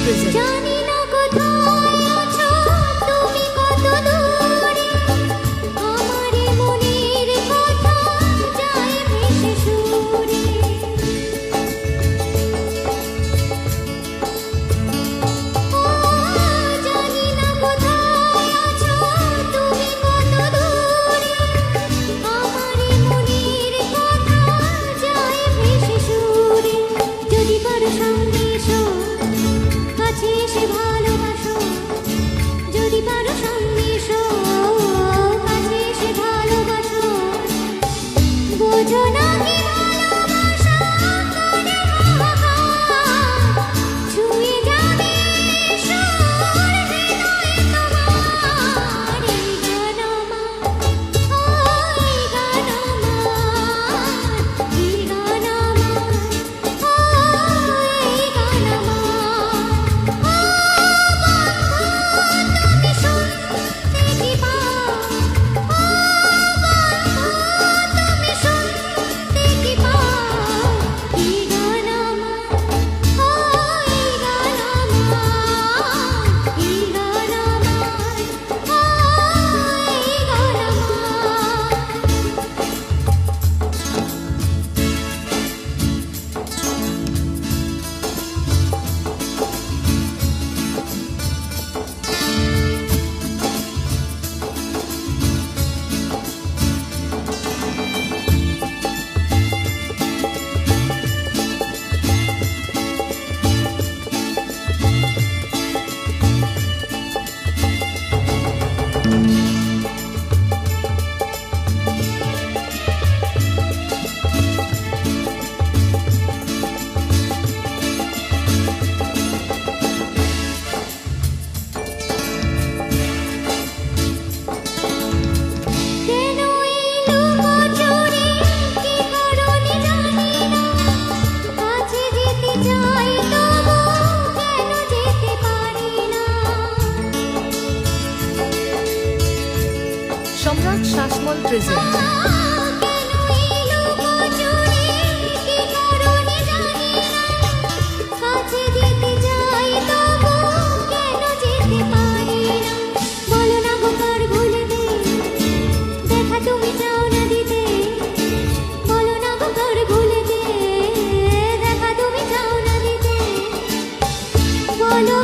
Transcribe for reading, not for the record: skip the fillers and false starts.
presents. জানি না কোথায় আছো তুমি কত দূরে আমারই মনের কথা যায় ভেসে সুরে ও জানি না কোথায় আছো তুমি কত দূরে আমারই মনের কথা যায় ভেসে সুরে যদি পারো সামনে এসো কাছে এসে ভালোবাসো যদি পারো সামনে এসো কাছে এসে ভালোবাসো বোঝো না কি ভালোবাসা করে হাহাকার ছুঁয়ে যাবে সুর হৃদয়ে তোমার এই গান আমার এই গান আমার এই গান আমার এই গান আমার তুমি শুনতে কি পাও তুমি শুনতে কি পাও এই গান আমার এই গান আমার এই গান আমার এই গান আমার কেন এলো কচুরি কি কারণে জানি না কাছে যেতে চাই তবু কেন যেতে পারি না সম্রাট শাসমল presents. কেন এলো কচুরি কি কারণে জানি না কাছে যেতে চাই তবু কেন যেতে পারি না বলো না গো কার ভুলতে দেখা তুমি চাও না দিতে বলো না গো কার ভুলতে দেখা তুমি চাও না দিতে বলো